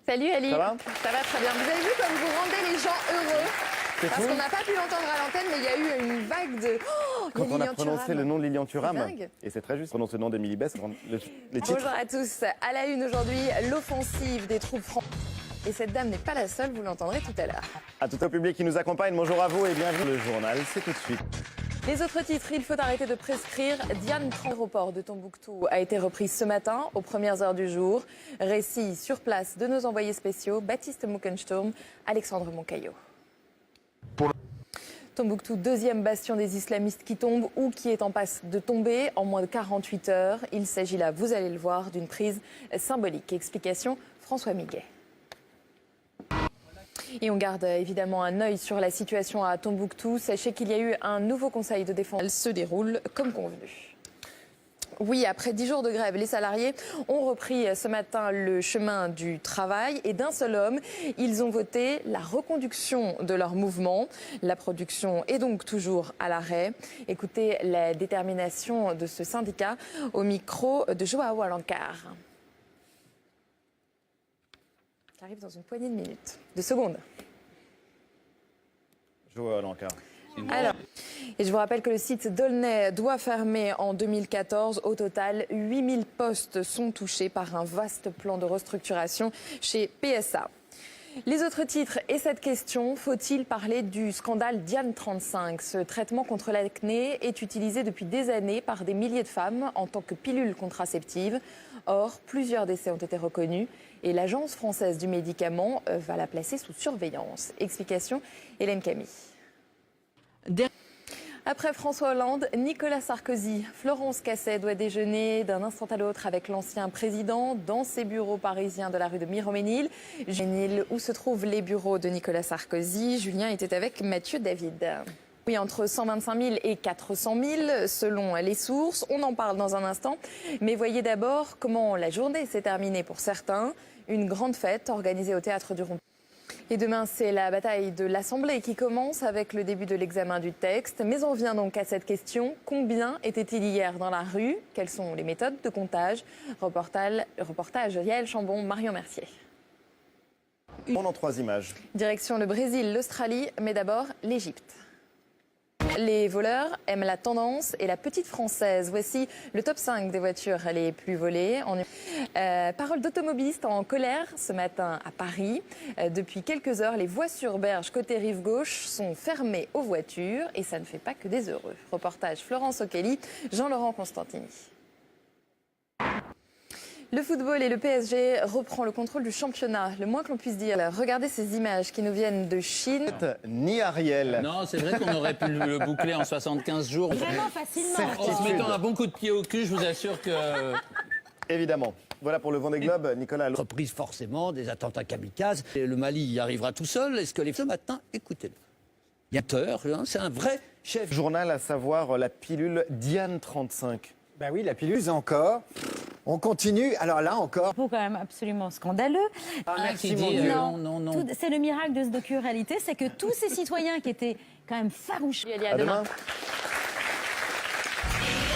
Salut Ali. Ça va? Ça va très bien. Vous avez vu comme vous rendez les gens heureux? Parce qu'on n'a pas pu l'entendre à l'antenne, mais il y a eu une vague de... Oh, Quand on a Lilian prononcé Thuram. le nom de Lilian Thuram, C'est dingue. et c'est très juste, prononce le nom d'Émilie Bess, les titres. Bonjour à tous. À la une aujourd'hui, l'offensive des troupes françaises. Et cette dame n'est pas la seule, vous l'entendrez tout à l'heure. À tout un public qui nous accompagne, bonjour à vous et bienvenue. Le journal, c'est tout de suite. Les autres titres, il faut arrêter de prescrire. Diane, l'aéroport de Tombouctou a été reprise ce matin aux premières heures du jour. Récit sur place de nos envoyés spéciaux, Baptiste Muckensturm, Alexandre Moncaillot. Tombouctou, deuxième bastion des islamistes qui tombe ou qui est en passe de tomber en moins de 48 heures. Il s'agit là, vous allez le voir, d'une prise symbolique. Explication, François Miguet. Et on garde évidemment un œil sur la situation à Tombouctou. Sachez qu'il y a eu un nouveau conseil de défense. Elle se déroule comme convenu. Oui, après 10 jours de grève, les salariés ont repris ce matin le chemin du travail et d'un seul homme, ils ont voté la reconduction de leur mouvement. La production est donc toujours à l'arrêt. Écoutez la détermination de ce syndicat au micro de Joao Alencar. Qui arrive dans une poignée de minutes, de secondes. Joao Alencar. Alors, et je vous rappelle que le site d'Aulnay doit fermer en 2014. Au total, 8000 postes sont touchés par un vaste plan de restructuration chez PSA. Les autres titres et cette question, faut-il parler du scandale Diane 35? Ce traitement contre l'acné est utilisé depuis des années par des milliers de femmes en tant que pilule contraceptive. Or, plusieurs décès ont été reconnus et l'Agence française du médicament va la placer sous surveillance. Explication, Hélène Camille. Après François Hollande, Nicolas Sarkozy, Florence Cassel doit déjeuner d'un instant à l'autre avec l'ancien président dans ses bureaux parisiens de la rue de Miromesnil. Où se trouvent les bureaux de Nicolas Sarkozy? Julien était avec Mathieu David. Oui, entre 125 000 et 400 000 selon les sources. On en parle dans un instant. Mais voyez d'abord comment la journée s'est terminée pour certains. Une grande fête organisée au Théâtre du Rond. Et demain, c'est la bataille de l'Assemblée qui commence avec le début de l'examen du texte. Mais on vient donc à cette question. Combien était-il hier dans la rue? Quelles sont les méthodes de comptage? Reportage Yael Chambon, Marion Mercier. On en 3 images. Direction le Brésil, l'Australie, mais d'abord l'Égypte. Les voleurs aiment la tendance et la petite française. Voici le top 5 des voitures les plus volées. Parole d'automobilistes en colère ce matin à Paris. Depuis quelques heures, les voies sur berge côté rive gauche sont fermées aux voitures et ça ne fait pas que des heureux. Reportage Florence O'Kelly, Jean-Laurent Constantini. Le football et le PSG reprend le contrôle du championnat, le moins que l'on puisse dire. Regardez ces images qui nous viennent de Chine. Ni Ariel. Non, c'est vrai qu'on aurait pu le boucler en 75 jours. Vraiment facilement. En se mettant un bon coup de pied au cul, je vous assure que... Évidemment. Voilà pour le Vendée Globe, Nicolas. Reprise forcément des attentats kamikazes. Et le Mali y arrivera tout seul. Est-ce que ce matin, écoutez-le. Il y a peur, hein, c'est un vrai chef. Journal, à savoir la pilule Diane 35. Ben oui, la pilule encore. On continue. Alors là encore. Quand même absolument scandaleux. Qui dit non. C'est le miracle de ce docu-réalité, c'est que tous ces citoyens qui étaient quand même farouches. À demain.